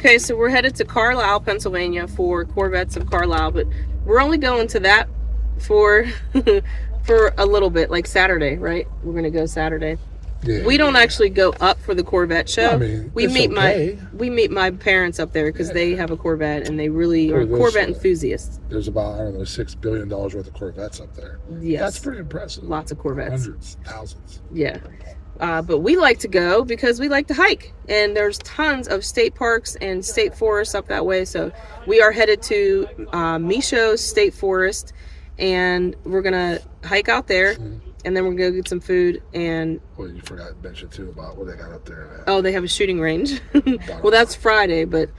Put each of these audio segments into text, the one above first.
Okay, so we're headed to Carlisle, Pennsylvania for Corvettes of Carlisle, but we're only going to that for for a little bit, like Saturday, right? We're gonna go Saturday. Yeah, we don't actually go up for the Corvette show. I mean, we meet okay. we meet my parents up there because they have a Corvette and they really are Corvette enthusiasts. There's about, I don't know, $6 billion worth of Corvettes up there. Yes, that's pretty impressive. Lots of Corvettes, hundreds, thousands. Yeah. But we like to go because we like to hike, and there's tons of state parks and state forests up that way. So we are headed to Michaux State Forest, and we're gonna hike out there, and then we're gonna go get some food. And well, you forgot to mention too about what they got up there. Oh, they have a shooting range. Well, that's Friday, but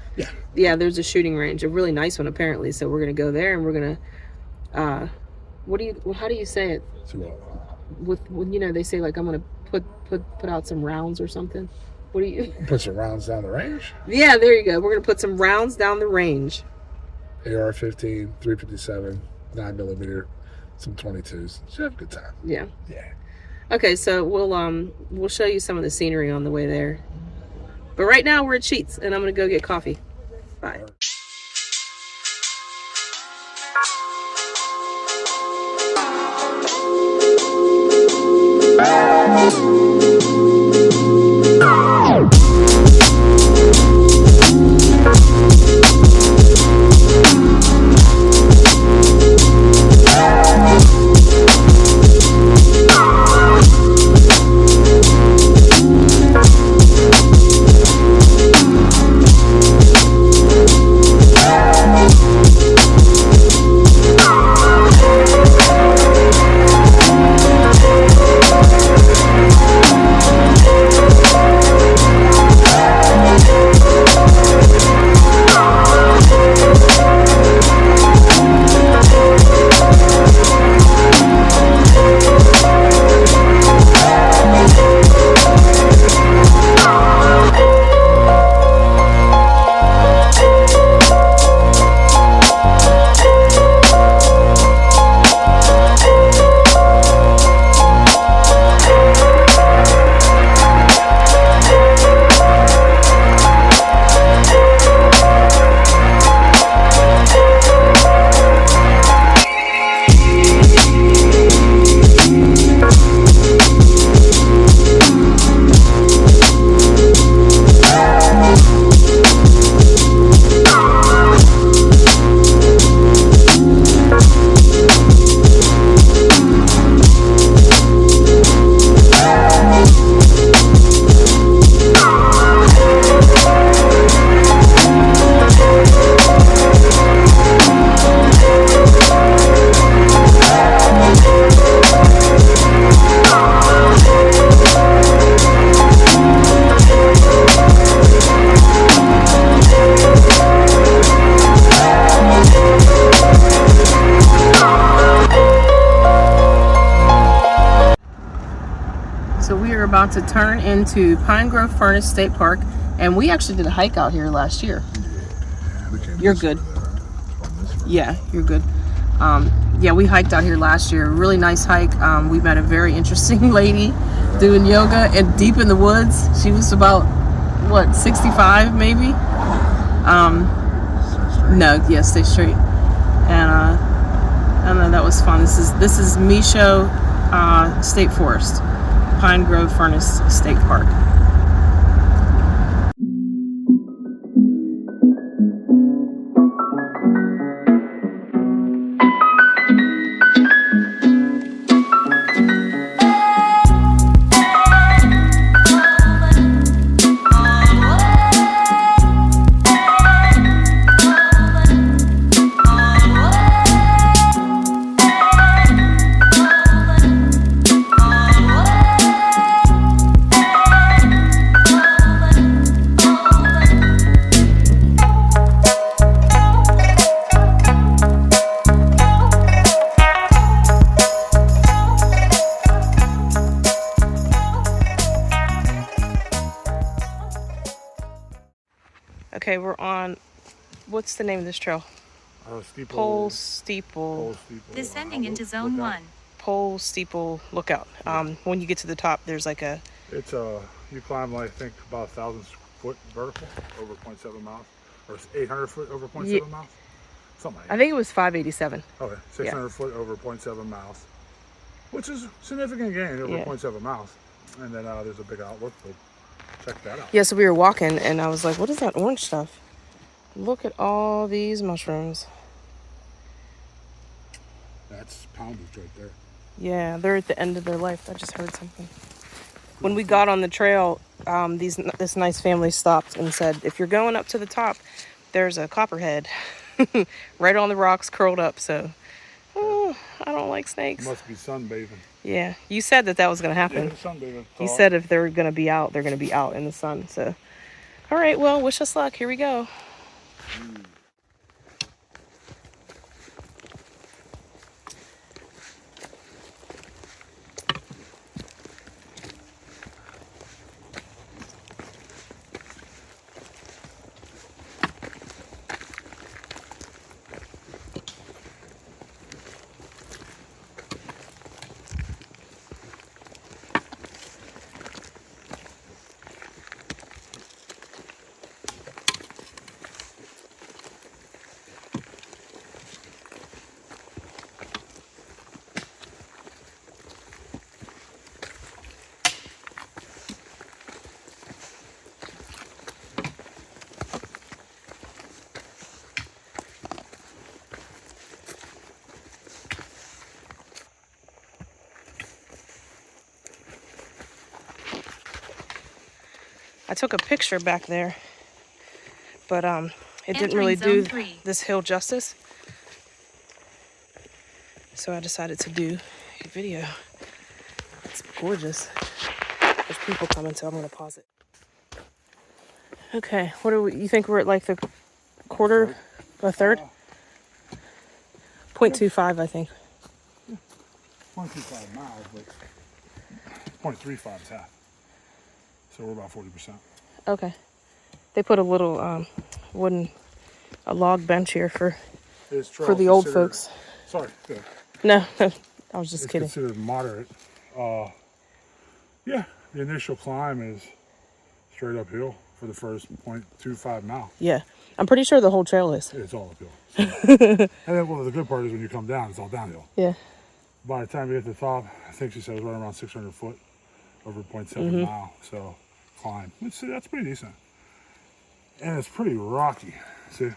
yeah, there's a shooting range, a really nice one apparently. So we're gonna go there, and we're gonna how do you say it? When you know they say like I'm gonna put out some rounds or something. What do you put some rounds down the range? Yeah, there you go. We're gonna put some rounds down the range. AR-15, 357, 9mm, some 22s. Should have a good time. Yeah. Okay, so we'll show you some of the scenery on the way there. But right now we're at Sheetz, and I'm gonna go get coffee. Bye. About to turn into Pine Grove Furnace State Park, and we actually did a hike out here last year. You're good. Yeah, you're good. Yeah, we hiked out here last year. Really nice hike. We met a very interesting lady doing yoga and deep in the woods. She was about what, 65 maybe. No, yeah, stay straight. And I don't know, that was fun. This is Michaux State Forest. Pine Grove Furnace State Park. Okay, we're on, what's the name of this trail? Pole Steeple. Descending into zone 1. Pole Steeple Lookout. When you get to the top, there's like a... It's you climb, I think, about 1,000 foot vertical, over 0.7 miles. or 800 foot over 0.7 Ye- miles? Something like I that. think it was 587. Okay, 600 foot over 0.7 miles, which is significant gain over Yeah. 0.7 miles. And then there's a big outlook, but check that out. Yeah, so we were walking, and I was like, what is that orange stuff? Look at all these mushrooms. That's poundage right there. Yeah, they're at the end of their life. I just heard something. When we got on the trail, this nice family stopped and said, if you're going up to the top, there's a copperhead right on the rocks curled up. So, I don't like snakes. Must be sunbathing. Yeah, you said that was going to happen. Yeah, sunbathing. You said if they're going to be out, they're going to be out in the sun. So, all right, well, wish us luck. Here we go. I took a picture back there, but it didn't really do this hill justice. So I decided to do a video. It's gorgeous. There's people coming, so I'm gonna pause it. Okay, what are we? You think we're at like the quarter, a third? 0.25, I think. 0.25 miles, but 0.35 is half. So we're about 40%. Okay. They put a little a log bench here for the old folks. Sorry. Good. No, I was just It's kidding. considered moderate. Yeah, the initial climb is straight uphill for the first 0.25 mile. Yeah, I'm pretty sure the whole trail is. It's all uphill. So. And then, well, the good part is when you come down, it's all downhill. Yeah. By the time you get to the top, I think she said it was right around 600 foot over 0.7 mile. So climb. That's pretty decent. And it's pretty rocky. See?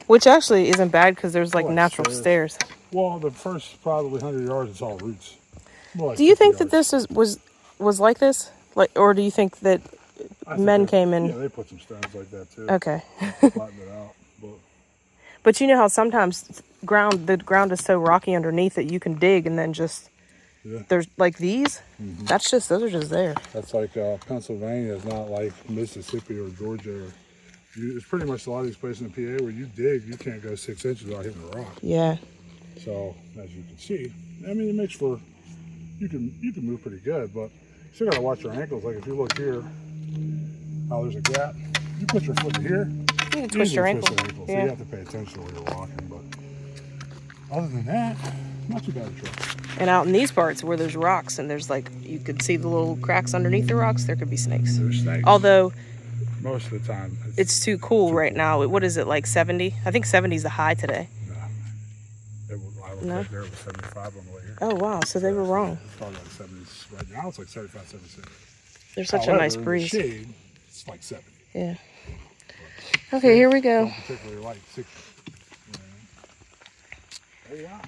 Which actually isn't bad because there's like Like natural stairs. Well, the first probably 100 yards, it's all roots. Like Do you think that yards. this was like this? Like, or do you think that men came in? Yeah, they put some stones like that too. Okay. Flatten it out. But you know how sometimes the ground is so rocky underneath that you can dig and then just there's like these. Those are just there. That's like Pennsylvania is not like Mississippi or Georgia. It's pretty much a lot of these places in PA where you dig, you can't go 6 inches without hitting a rock. Yeah. So as you can see, I mean, it makes for you can move pretty good, but you still gotta watch your ankles. Like if you look here, how there's a gap, you put your foot here, You can twist your ankle. So you have to pay attention when you're walking. But other than that, not too bad a trip. And out in these parts where there's rocks and there's like you could see the little cracks underneath the rocks, there could be snakes. There's snakes. Although most of the time it's too cool right now. What is it, like 70? I think 70 is the high today. I was No? right there with 75 on the way here. Oh wow, so they were wrong. It's probably like 70s. Right now it's like 75, 76. There's such However, a nice in the breeze. shade, it's like 70. Yeah. Okay, here we go. Don't particularly like 60. There you are.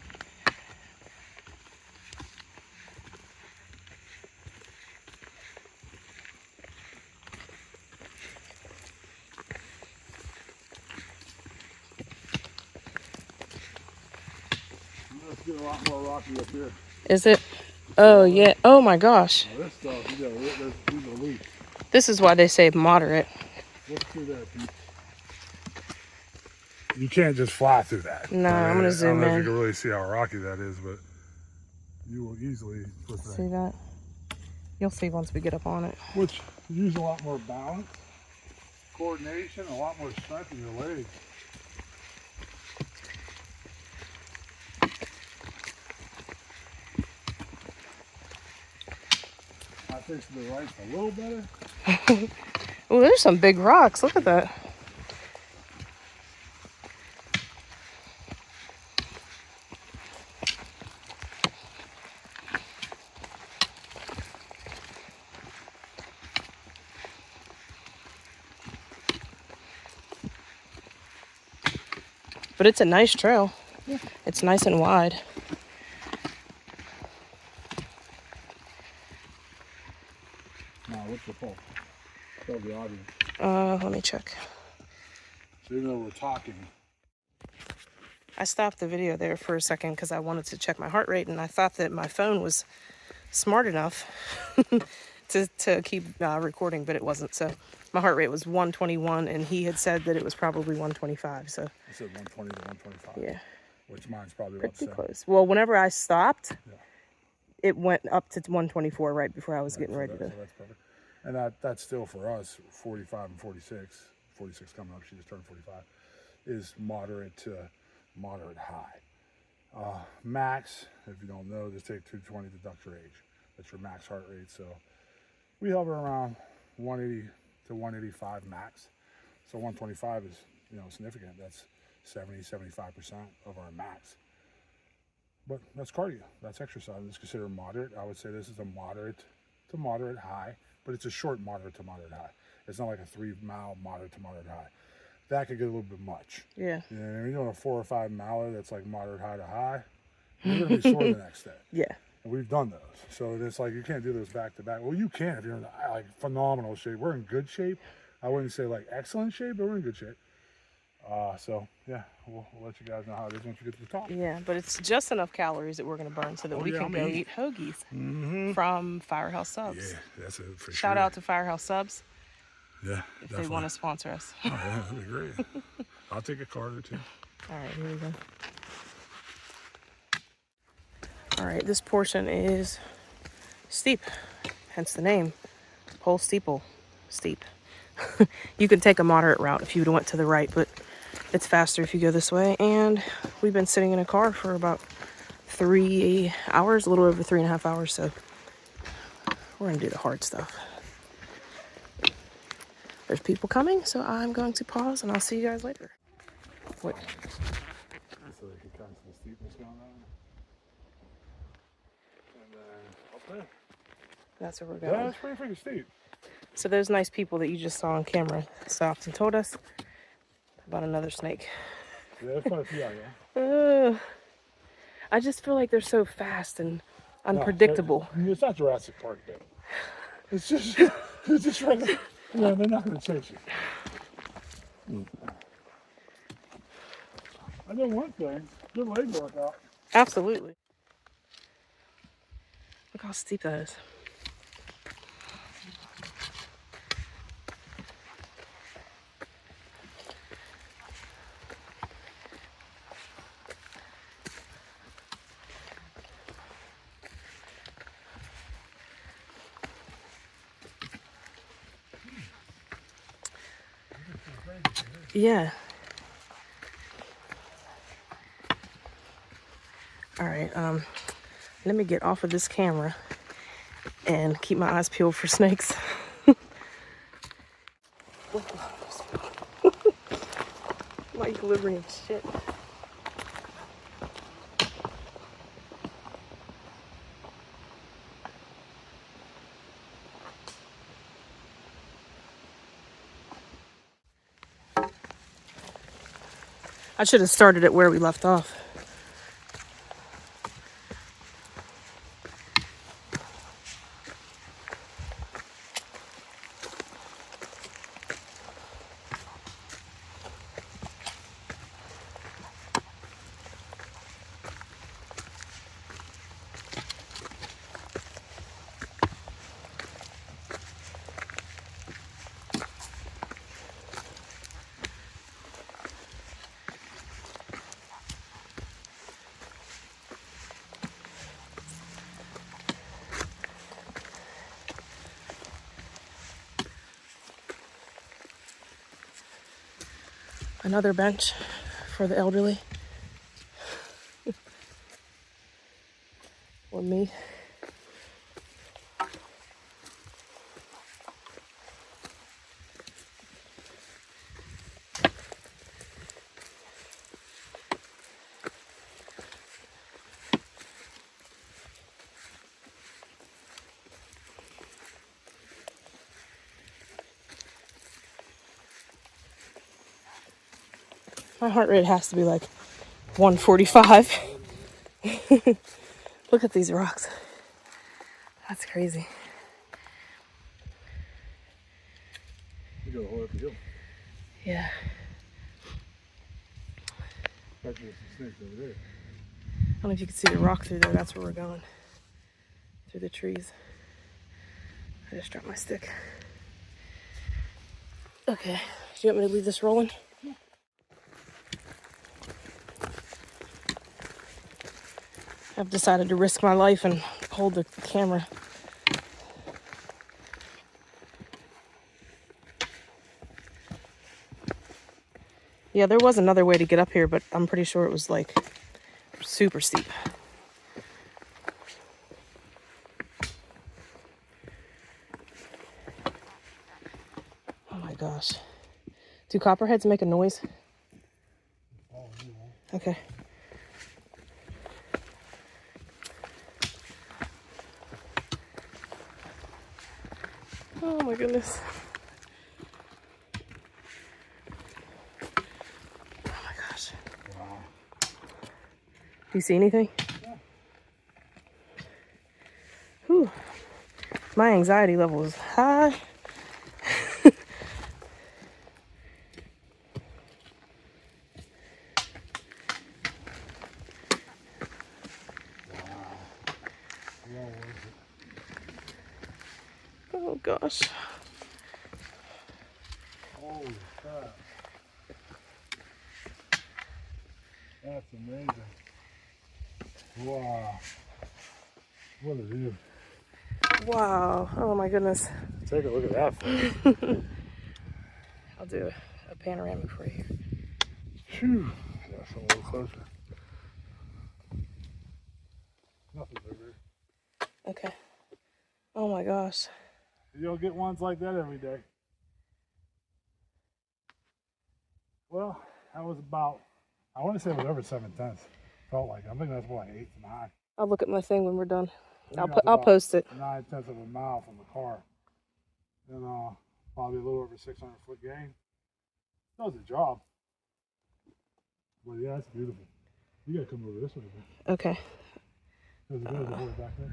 Let's get a lot more rocky up here. Is it? Oh yeah. Oh my gosh. Now this stuff, these are loose. This is why they say moderate. What's through there, Pete? You can't just fly through that. No, I'm gonna zoom I don't know if in. you can really see how rocky that is, but you will easily See that? You'll see once we get up on it. Which you use a lot more balance, coordination, a lot more strength in your legs. I think to the right's a little better. Oh, there's some big rocks. Look at that. But it's a nice trail. Yeah. It's nice and wide. Now, what's the fault? Tell the audience. Let me check. So even though we're talking, I stopped the video there for a second because I wanted to check my heart rate, and I thought that my phone was smart enough to keep recording, but it wasn't. So my heart rate was 121, and he had said that it was probably 125. So I said 120 to 125. yeah, Which mine's probably about the pretty same. close. Well, whenever I stopped, Yeah. it went up to 124 right before I was getting So ready that- to. so that's perfect. And that's still for us, 45 and 46. 46 coming up, she just turned 45, is moderate to moderate high. Max, if you don't know, just take 220, deduct your age. That's your max heart rate. So we hover around 180 to 185 max. So 125 is, significant. That's 70-75% of our max. But that's cardio. That's exercise. It's considered moderate. I would say this is a moderate to moderate high, but it's a short moderate to moderate high. It's not like a 3-mile moderate to moderate high. That could get a little bit much. Yeah. You know, you're doing a 4 or 5 miler that's like moderate high to high, you're gonna be sore the next day. Yeah. And we've done those. So it's like you can't do those back to back. Well, you can if you're in like phenomenal shape. We're in good shape. I wouldn't say like excellent shape, but we're in good shape. So yeah, we'll let you guys know how it is once you get to the top. Yeah, but it's just enough calories that we're going to burn so that we can go eat hoagies from Firehouse Subs. Yeah, that's it for sure. Shout out to Firehouse Subs Yeah, if they want to sponsor us. Oh, yeah, that'd be great. I'll take a card or two. All right, here we go. All right, this portion is steep, hence the name, pole steeple, steep. You can take a moderate route if you went to the right, but it's faster if you go this way. And we've been sitting in a car for about 3 hours, a little over 3.5 hours, so we're gonna do the hard stuff. There's people coming, so I'm going to pause and I'll see you guys later. Wait. So they can kind of see the steepness going on. And then up there. That's where we're going. Yeah, it's pretty freaking steep. So those nice people that you just saw on camera stopped and told us about another snake. Yeah, there's quite a few out here. I just feel like they're so fast and unpredictable. No, it's not Jurassic Park, though. It's just regular. Yeah, they're not going to chase you. I know one thing. Good leg workout. Absolutely. Look how steep that is. Yeah. All right, let me get off of this camera and keep my eyes peeled for snakes. My equilibrium shit. I should have started it where we left off. Another bench for the elderly. Or me. My heart rate has to be like 145. Look at these rocks. That's crazy. You go all up the hill. Yeah. There's some snakes over there. I don't know if you can see the rock through there. That's where we're going. Through the trees. I just dropped my stick. Okay. Do you want me to leave this rolling? I've decided to risk my life and hold the camera. Yeah, there was another way to get up here, but I'm pretty sure it was like super steep. Oh my gosh. Do copperheads make a noise? Okay. Oh my goodness. Oh my gosh. Wow. Do you see anything? Yeah. Whew. My anxiety level is high. Oh gosh. Holy crap. That's amazing. Wow. What a view. Wow. Oh my goodness. Take a look at that first. I'll do a panoramic for you here. Phew. That's a little closer. Nothing's over here. Okay. Oh my gosh. You don't get ones like that every day. Well, that was about, I want to say it was over 7/10. Felt like, I think that's more like 8 to 9. I'll look at my thing when we're done. I think I'll post it. 9/10 of a mile from the car. And probably a little over 600-foot gain. Does the job. Well, yeah, it's beautiful. You gotta come over this way. Okay. There's a hole back there.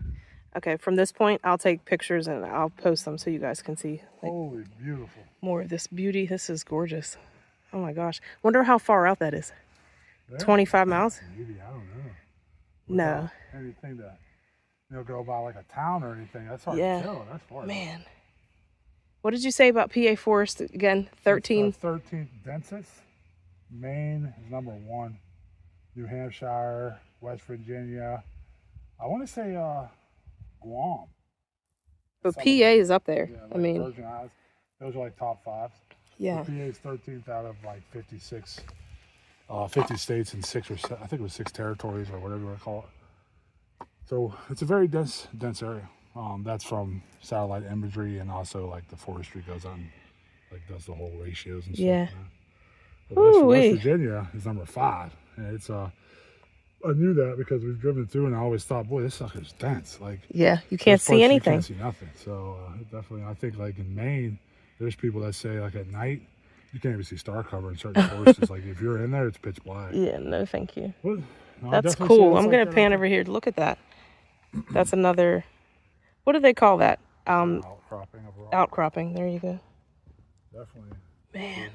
Okay, from this point, I'll take pictures and I'll post them so you guys can see Holy beautiful. more of this beauty. This is gorgeous. Oh my gosh. Wonder how far out that is. There? 25 miles? Maybe, I don't know. No. Anything to, go by like a town or anything. That's hard Yeah. to tell. That's far. Man. What did you say about PA Forest again? 13? 13th densest. Maine is number 1. New Hampshire, West Virginia. I want to say Guam. But PA is up there. Yeah, I mean, Virgin Islands. Those are like top 5. yeah. PA is 13th out of like 56, 50 states and 6 or 7, I think it was 6 territories or whatever you want to call it. So it's a very dense area. That's from satellite imagery, and also like the forestry goes on, like does the whole ratios and stuff. Yeah. But West Virginia is number 5, and it's I knew that because we've driven through, and I always thought, boy, this sucker's dense. Like, Yeah, you can't see anything. You can't see nothing. So definitely, I think like in Maine, there's people that say like at night you can't even see star cover in certain forests. Like if you're in there, it's pitch black. Yeah, no, thank you. Well, no, That's cool. I'm gonna pan over here to look at that. That's another. What do they call that? Outcropping of rock. Outcropping. There you go. Definitely. Man,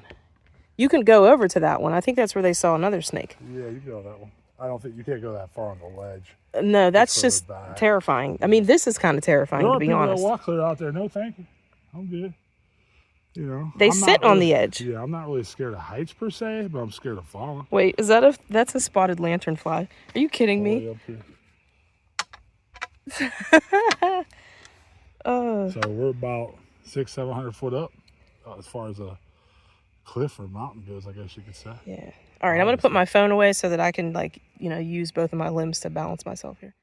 you can go over to that one. I think that's where they saw another snake. Yeah, you can go that one. I don't think you can't go that far on the ledge. No, that's It's just further back. terrifying. I mean, this is kind of terrifying, There to are be people honest. that walk clear out there. No, thank you. I'm good. They I'm sit not on the really- edge. Yeah, I'm not really scared of heights per se, but I'm scared of falling. Wait, that's a spotted lanternfly? Are you kidding me? Way up here. Oh, So we're about 600-700 foot up, as far as a cliff or mountain goes, I guess you could say. yeah. All right, I'm gonna put my phone away so that I can use both of my limbs to balance myself here.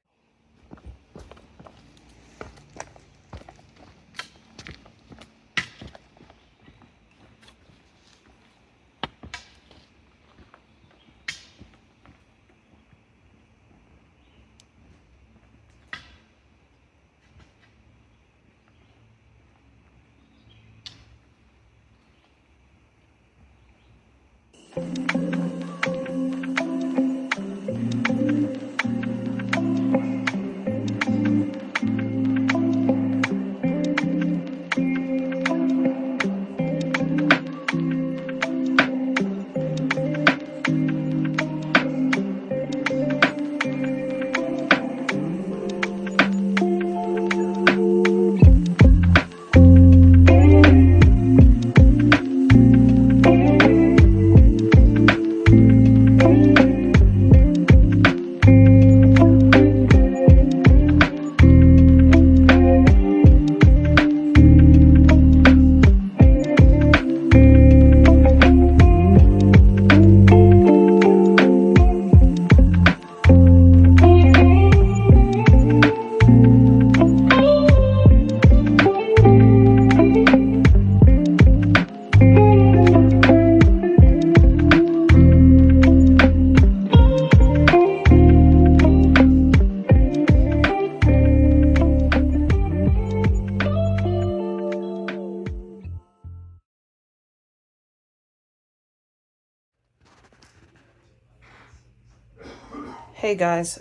Hey guys,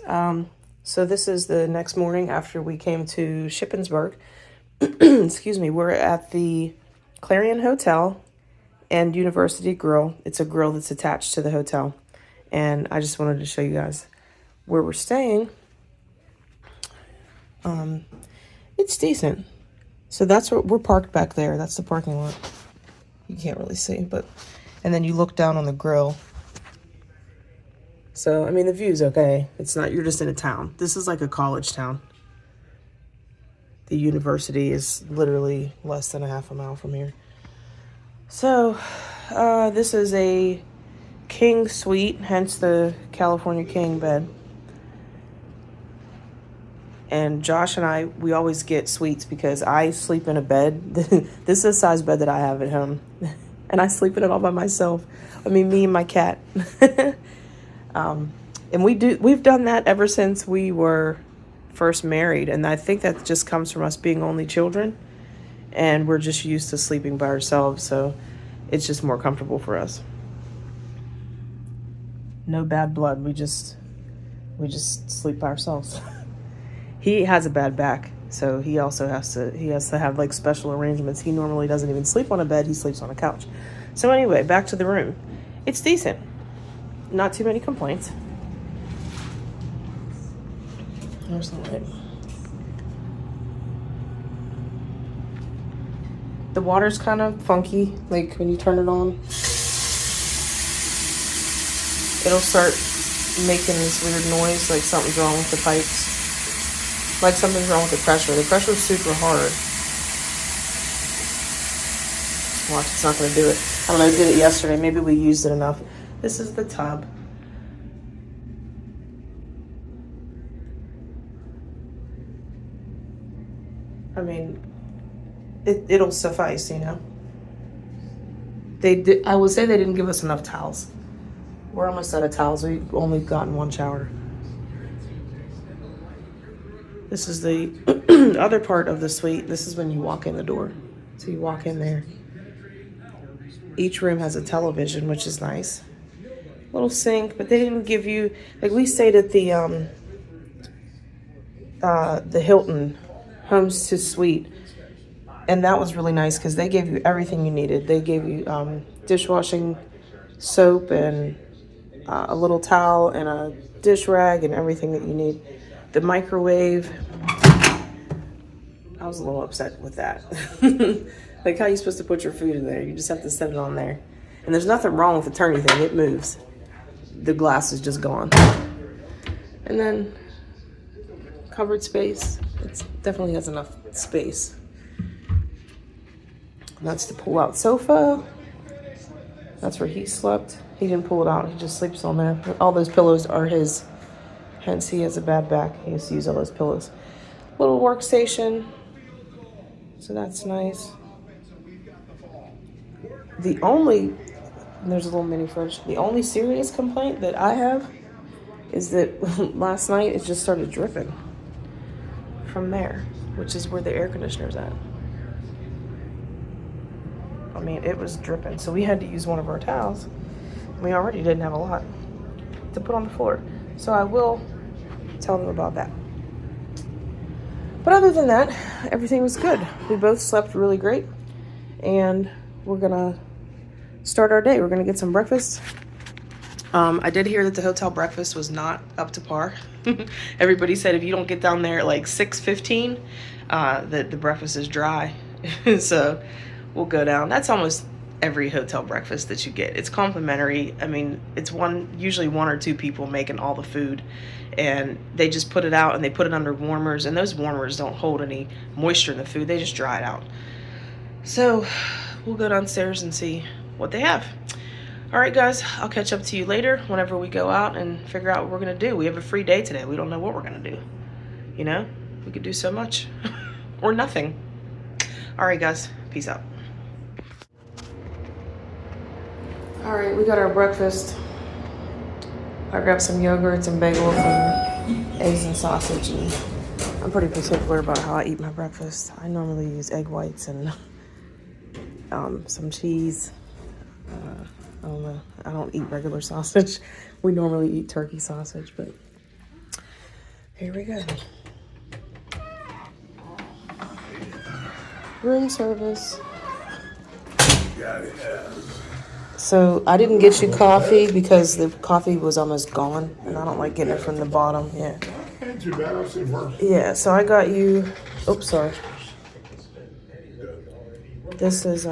so this is the next morning after we came to Shippensburg. Excuse me, we're at the Clarion Hotel and University Grill. It's a grill that's attached to the hotel. And I just wanted to show you guys where we're staying. It's decent. So that's where we're parked back there. That's the parking lot. You can't really see, but, and then you look down on the grill. So, I mean, the view's okay. It's not, you're just in a town. This is like a college town. The university is literally less than a half a mile from here. So, this is a king suite, hence the California king bed. And Josh and I, we always get suites because I sleep in a bed. This is the size bed that I have at home. And I sleep in it all by myself. I mean, me and my cat. And we've done that ever since we were first married. And I think that just comes from us being only children. And we're just used to sleeping by ourselves. So it's just more comfortable for us. No bad blood. We just sleep by ourselves. He has a bad back. So he also has to have like special arrangements. He normally doesn't even sleep on a bed. He sleeps on a couch. So anyway, back to the room. It's decent. Not too many complaints. There's the light. The water's kind of funky. Like when you turn it on, it'll start making this weird noise like something's wrong with the pipes. Like something's wrong with the pressure. The pressure's super hard. Watch, it's not going to do it. I don't know, I did it yesterday. Maybe we used it enough. This is the tub. I mean, it'll suffice, you know. I would say they didn't give us enough towels. We're almost out of towels. We've only gotten one shower. This is the other part of the suite. This is when you walk in the door. So you walk in there. Each room has a television, which is nice. Little sink, but they didn't give you, like we stayed at the Hilton Homes to Suite, and that was really nice because they gave you everything you needed. They gave you dishwashing soap and a little towel and a dish rag and everything that you need. The microwave, I was a little upset with that. Like, how are you supposed to put your food in there? You just have to set it on there. And there's nothing wrong with the turny thing. It moves. The glass is just gone. And then cupboard space. It definitely has enough space. That's the pull-out sofa. That's where he slept. He didn't pull it out. He just sleeps on there. All those pillows are his. Hence, he has a bad back. He has to use all those pillows. Little workstation. So that's nice. There's a little mini fridge. The only serious complaint that I have is that last night it just started dripping from there, which is where the air conditioner's at. I mean, it was dripping. So we had to use one of our towels. We already didn't have a lot to put on the floor. So I will tell them about that. But other than that, everything was good. We both slept really great. And we're gonna start our day. We're gonna get some breakfast. I did hear that the hotel breakfast was not up to par. Everybody said if you don't get down there at like 6:15, that the breakfast is dry. So we'll go down. That's almost every hotel breakfast that you get. It's complimentary. I mean, it's usually one or two people making all the food, and they just put it out and they put it under warmers, and those warmers don't hold any moisture in the food. They just dry it out. So we'll go downstairs and see what they have. All right, guys, I'll catch up to you later whenever we go out and figure out what we're going to do. We have a free day today. We don't know what we're going to do. You know, we could do so much or nothing. All right, guys, peace out. All right, we got our breakfast. I grabbed some yogurts and bagels and eggs and sausage. And I'm pretty particular about how I eat my breakfast. I normally use egg whites and some cheese. I don't know. I don't eat regular sausage. We normally eat turkey sausage, but Here we go. Room service. Yeah, it is. So I didn't get you coffee because the coffee was almost gone, and I don't like getting it from the bottom. Yeah. Ain't too bad. I've seen worse. Yeah. So I got you. Oops, sorry. This is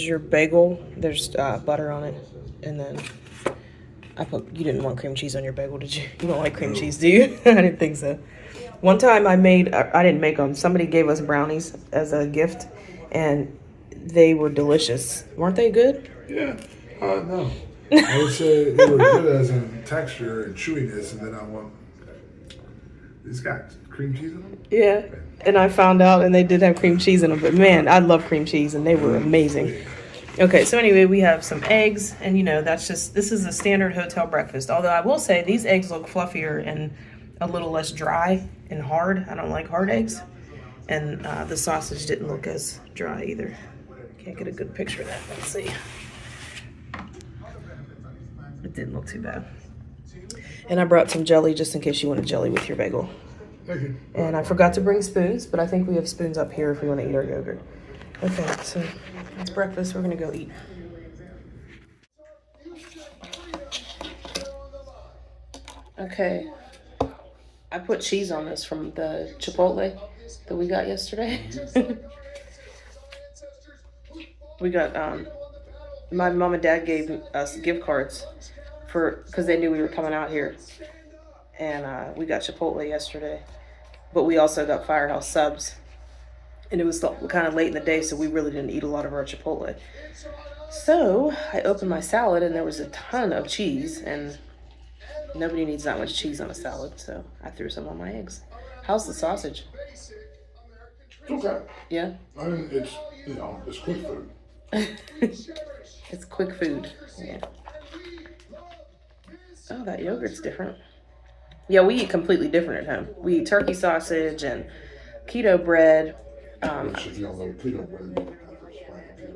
your bagel. There's butter on it, and then you didn't want cream cheese on your bagel, did you? You don't like cream cheese, do you? I didn't think so. One time I didn't make them. Somebody gave us brownies as a gift, and they were delicious. Weren't they good? Yeah. No. I would say they were good as in texture and chewiness, and then I want. It's got cream cheese in them? Yeah. And I found out, and they did have cream cheese in them. But man, I love cream cheese, and they were amazing. Okay, so anyway, we have some eggs, and this is a standard hotel breakfast. Although I will say these eggs look fluffier and a little less dry and hard. I don't like hard eggs. And the sausage didn't look as dry either. Can't get a good picture of that. Let's see. It didn't look too bad. And I brought some jelly just in case you wanted jelly with your bagel. Thank you. And I forgot to bring spoons, but I think we have spoons up here if we want to eat our yogurt. Okay, so it's breakfast. We're going to go eat. Okay. I put cheese on this from the Chipotle that we got yesterday. We got, my mom and dad gave us gift cards because they knew we were coming out here. And we got Chipotle yesterday. But we also got Firehouse subs. And it was kind of late in the day, so we really didn't eat a lot of our Chipotle. So I opened my salad, and there was a ton of cheese, and nobody needs that much cheese on a salad, so I threw some on my eggs. How's the sausage? Okay. Yeah? I mean, it's quick food. It's quick food. Yeah. Oh, that yogurt's different. Yeah, we eat completely different at home. We eat turkey sausage and keto bread.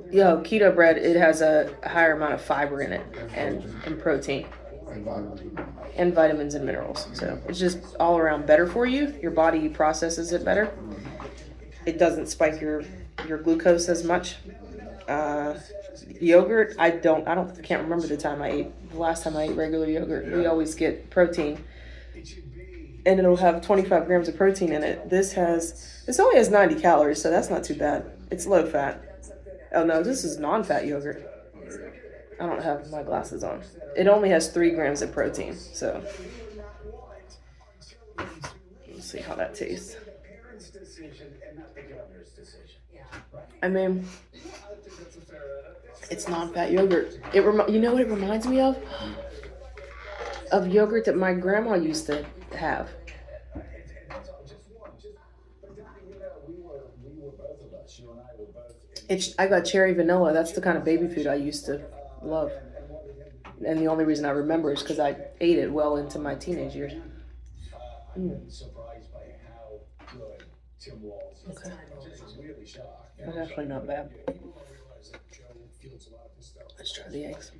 Keto bread, it has a higher amount of fiber in it and protein. And vitamins and minerals. So it's just all around better for you. Your body processes it better. It doesn't spike your glucose as much. Yogurt, I can't remember the last time I ate regular yogurt. We always get protein. And it'll have 25 grams of protein in it. This only has 90 calories, so that's not too bad. It's low fat. Oh no, this is non-fat yogurt. I don't have my glasses on. It only has 3 grams of protein, so let's see how that tastes. I mean, it's non-fat yogurt. You know what it reminds me of? Of yogurt that my grandma used to have. I got cherry vanilla. That's the kind of baby food I used to love. And the only reason I remember is because I ate it well into my teenage years. Okay. That's actually not bad. Let's try the eggs.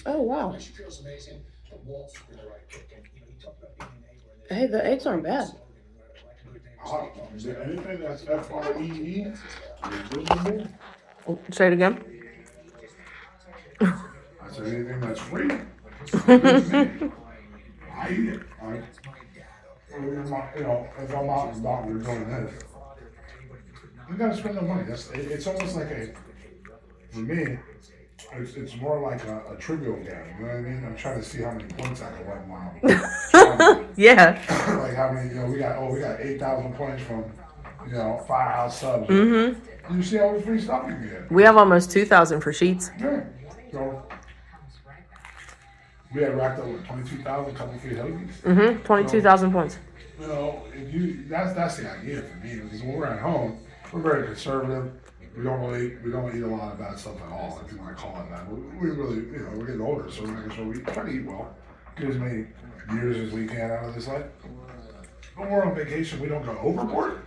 Oh, wow. Hey, the eggs aren't bad. Anything that's FREE? Say it again. I said anything that's free. I eat it. If I'm out and about, we're doing this. You gotta spend no money. It's almost like for me, it's more like a trivial game. You know what I mean? I'm trying to see how many points I can win now. Yeah. Like how many? We got 8,000 points from Firehouse subs. Mm-hmm. You see all the free stuff you get. We have almost 2,000 for sheets. Yeah. So we had racked up with 22,000, couple free hoagies. Mm-hmm. 22,000 points. That's the idea for me. Because when we're at home, we're very conservative. We don't eat a lot of bad stuff at all, if you want to call it that. We really, we're getting older, so we're making sure we try to eat well. Get as many years as we can out of this life. When we're on vacation, we don't go overboard.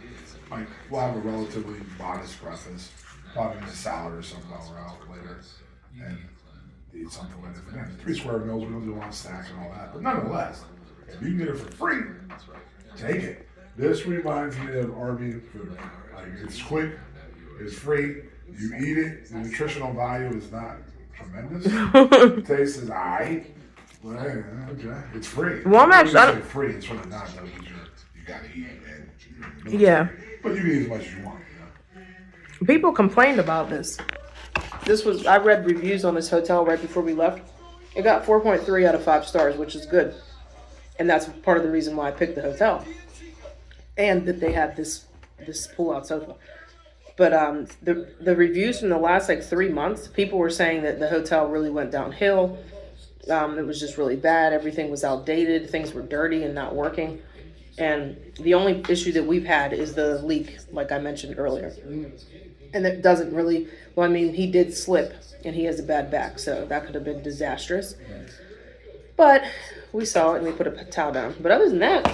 Like, we'll have a relatively modest breakfast. probably get a salad or something while we're out later, and eat something with it. But then 3 square meals, we don't do a lot of snacks and all that. But nonetheless, if you can get it for free, take it. This reminds me of RV food. Like, it's quick, it's free, you eat it, the nutritional value is not tremendous. The taste is aight. Well, hey, okay, it's free. Well, I'm actually I don't say free. It's really not though, because you gotta eat it. And, yeah. But you can eat as much as you want. People complained about this. I read reviews on this hotel right before we left. It got 4.3 out of 5 stars, which is good. And that's part of the reason why I picked the hotel. And that they had this pull-out sofa. But the reviews from the last 3 months, people were saying that the hotel really went downhill. It was just really bad. Everything was outdated. Things were dirty and not working. And the only issue that we've had is the leak, like I mentioned earlier. And it doesn't really, well, I mean, he did slip and he has a bad back, so that could have been disastrous. But we saw it and we put a towel down. But other than that,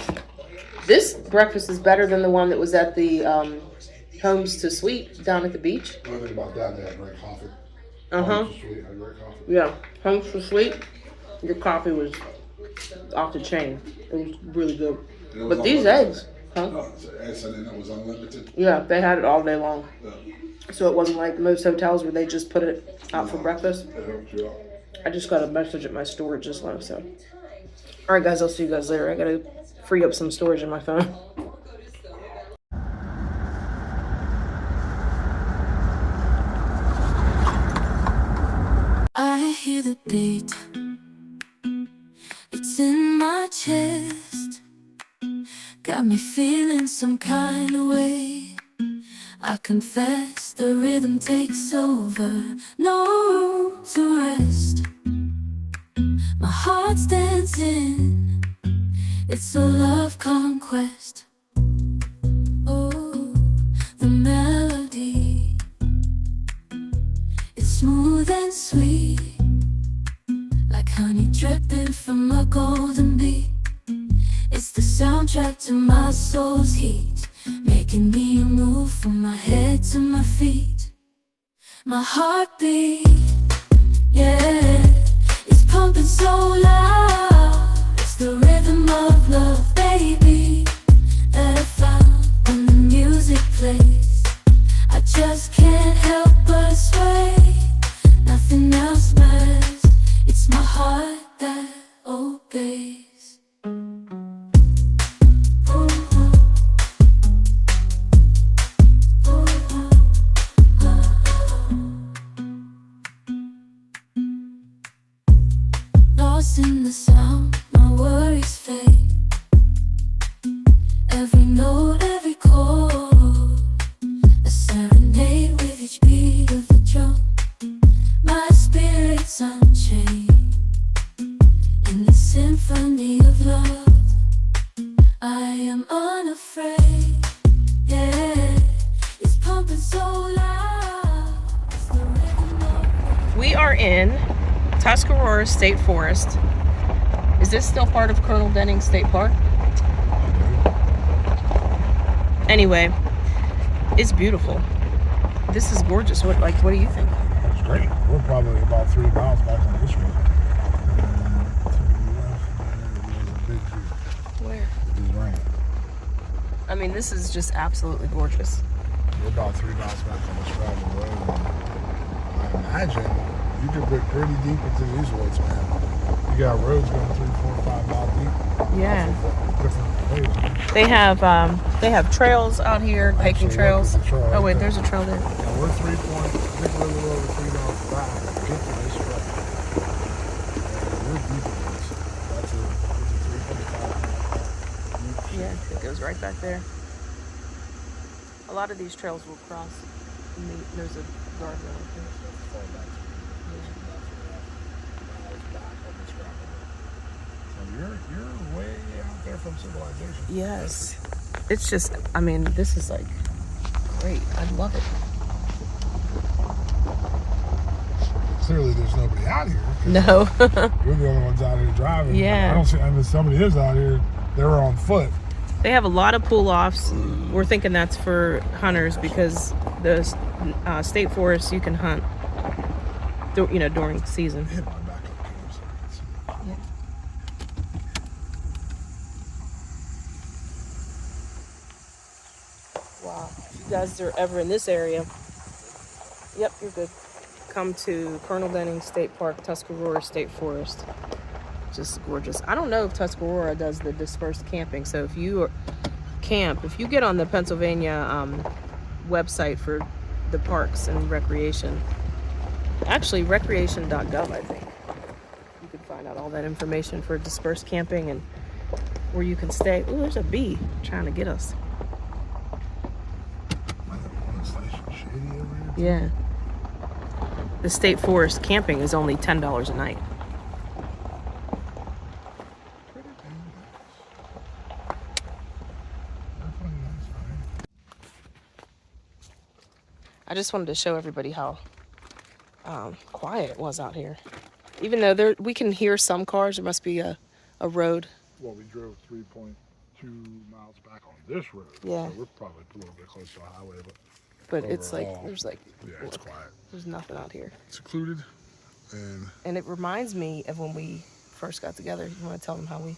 this breakfast is better than the one that was at the Homes to Suite down at the beach. One thing about that, they had great coffee. Uh-huh. Yeah, Homes to Suite, your coffee was off the chain. It was really good. But these eggs, huh? No, eggs and that was unlimited. Yeah, they had it all day long. Yeah. So it wasn't like most hotels where they just put it out for breakfast. Yeah. I just got a message at my storage just now, so. All right, guys, I'll see you guys later. I got to free up some storage in my phone. I hear the beat. It's in my chest. Got me feeling some kind of way. I confess the rhythm takes over. No room to rest. My heart's dancing. It's a love conquest. Oh, the melody. It's smooth and sweet, like honey dripping from a golden bee. It's the soundtrack to my soul's heat, making me move from my head to my feet. My heartbeat, yeah, it's pumping so loud. It's the rhythm of love, baby, that I found when the music plays. I just can't help but sway. Nothing else matters. It's my heart that obeys. Lost in the sound, my worries fade. Every note, every chord, a serenade with each beat of the drum. My spirit's unchained in the symphony of love. I am unafraid, yeah, it's pumping so loud. It's the rhythm of We are in Tuscarora State Forest. Is this still part of Colonel Denning State Park? Anyway, it's beautiful. This is gorgeous. What do you think? It's great. We're probably about 3 miles back on this road. Where? It's raining. I mean, this is just absolutely gorgeous. We're about 3 miles back on this gravel road. And I imagine you could get pretty deep into these woods, man. You got roads going 3, 4, 5 miles deep. Yeah. Different ways. They have trails out here, hiking trails. Oh wait, there's a trail there. Yeah, we're 3 points. I think we're a little over 3 miles back to get to this road. We're deep in this. That's a 3.5. Yeah, it goes right back there. A lot of these trails will cross. And there's a guardrail up there. You're way out there from civilization. Yes. It's just, I mean, this is like great. I love it. Clearly there's nobody out here. No. We're the only ones out here driving. Yeah. I don't see, I mean, somebody is out here. They were on foot. They have a lot of pull-offs. We're thinking that's for hunters because the state forest you can hunt, during season. Hit my back up cam so I can see. Yeah. Wow. If you guys are ever in this area, yep, you're good. Come to Colonel Denning State Park, Tuscarora State Forest. Just gorgeous. I don't know if Tuscarora does the dispersed camping. So if you if you get on the Pennsylvania website for the parks and recreation, actually recreation.gov, I think, you can find out all that information for dispersed camping and where you can stay. Oh, there's a bee trying to get us. It's like shady over here. Yeah. The state forest camping is only $10 a night. Pretty damn nice. Definitely nice, right? I just wanted to show everybody how quiet it was out here. Even though we can hear some cars, there must be a road. Well, we drove 3.2 miles back on this road. Yeah. So we're probably a little bit close to a highway, But it's like, overall, yeah, it's quiet. there's nothing out here. Secluded, And it reminds me of when we first got together. You want to tell them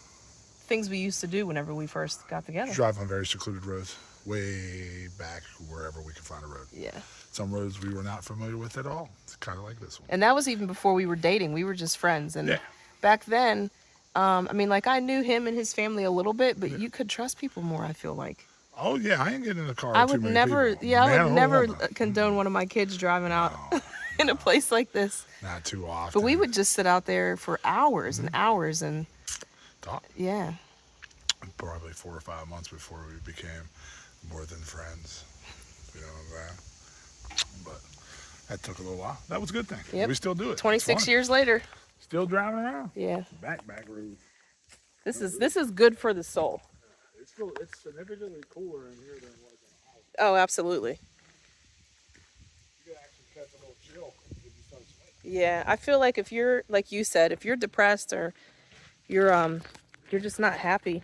things we used to do whenever we first got together? drive on very secluded roads, way back wherever we could find a road. Yeah. Some roads we were not familiar with at all. It's kind of like this one. And that was even before we were dating. We were just friends. And Yeah. back then, I knew him and his family a little bit, but you could trust people more, I feel like. Oh yeah, I ain't getting in the car. I with too would many never, people. yeah, I Man would or never woman. condone one of my kids driving out in a place like this. Not too often. But we would just sit out there for hours and hours and, talk. yeah. Probably 4 or 5 months before we became more than friends. You know that. But that took a little while. That was a good thing. Yep. We still do it. 26 It's fun. years later. Still driving around. Yeah. Back road. This is good for the soul. It's significantly cooler in here than it was in the house. Oh, absolutely. You can actually catch a little chill if you start sweating. Yeah, I feel like if you're, like you said, if you're depressed or you're just not happy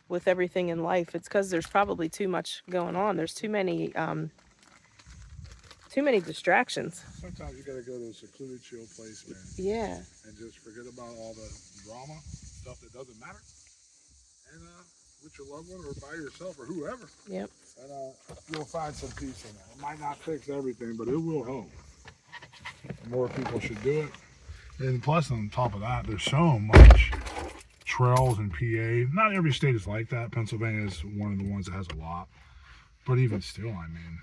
with everything in life, it's because there's probably too much going on. There's too many distractions. Sometimes you gotta go to a secluded, chill place, man, Yeah. and just forget about all the drama, stuff that doesn't matter, and with your loved one or by yourself or whoever, Yep. and you'll find some peace in that. It might not fix everything, but it will help. More people should do it, and plus on top of that, there's so much trails in PA. Not every state is like that. Pennsylvania is one of the ones that has a lot, but even still, I mean,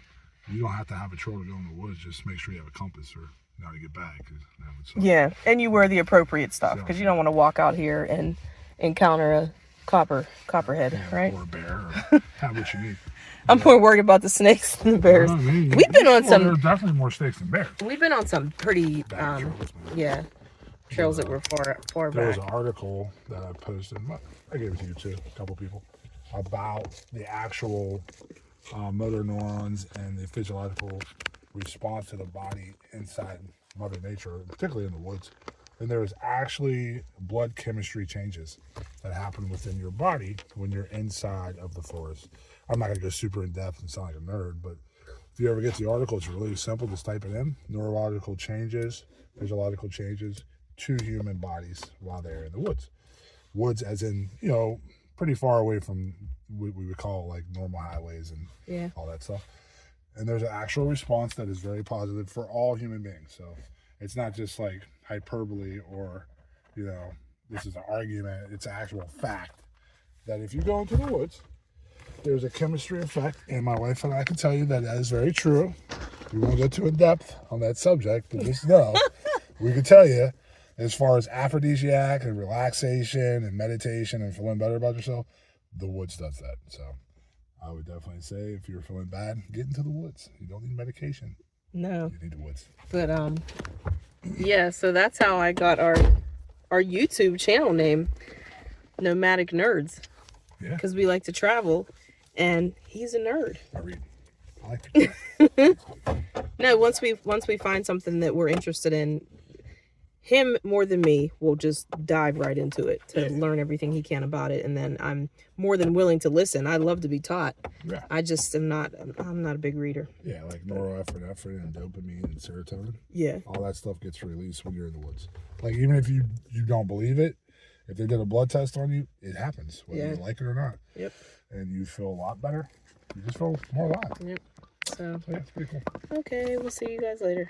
you don't have to have a trail to go in the woods. Just make sure you have a compass or know how to get back. 'Cause that would suck. Yeah, and you wear the appropriate stuff because you don't want to walk out here and encounter a copperhead, Yeah, right? or a bear, or have what you need. I'm more worried about the snakes than the bears. I mean, We've been on some. There's definitely more snakes than bears. We've been on some pretty, Bad trails, man. yeah, trails that were far There was back. an article that I posted. I gave it to you too, a couple people, about the actual motor neurons and the physiological response to the body inside Mother Nature, particularly in the woods. And there's actually blood chemistry changes that happen within your body when you're inside of the forest. I'm not going to go super in depth and sound like a nerd, but if you ever get the article, it's really simple. Just type it in. Neurological changes, physiological changes to human bodies while they're in the woods. Woods as in, pretty far away from what we would call like normal highways and Yeah. all that stuff. And there's an actual response that is very positive for all human beings. So it's not just like hyperbole or, this is an argument. It's an actual fact that if you go into the woods, there's a chemistry effect. And my wife and I can tell you that is very true. We won't go too in depth on that subject, but just know we can tell you as far as aphrodisiac and relaxation and meditation and feeling better about yourself, the woods does that. So I would definitely say if you're feeling bad, get into the woods. You don't need medication. No, You need the woods. but yeah. So that's how I got our YouTube channel name, Nomadic Nerds, Yeah. because we like to travel, and he's a nerd. I read. I like it. No, once we find something that we're interested in, him more than me will just dive right into it to learn everything he can about it, and then I'm more than willing to listen. I love to be taught. Yeah. I just am not. I'm not a big reader. Yeah, like norepinephrine and dopamine and serotonin. Yeah. All that stuff gets released when you're in the woods. Like, even if you don't believe it, if they did a blood test on you, it happens, whether you like it or not. Yep. And you feel a lot better. You just feel more alive. Yep. So Yeah, it's pretty cool. okay, we'll see you guys later.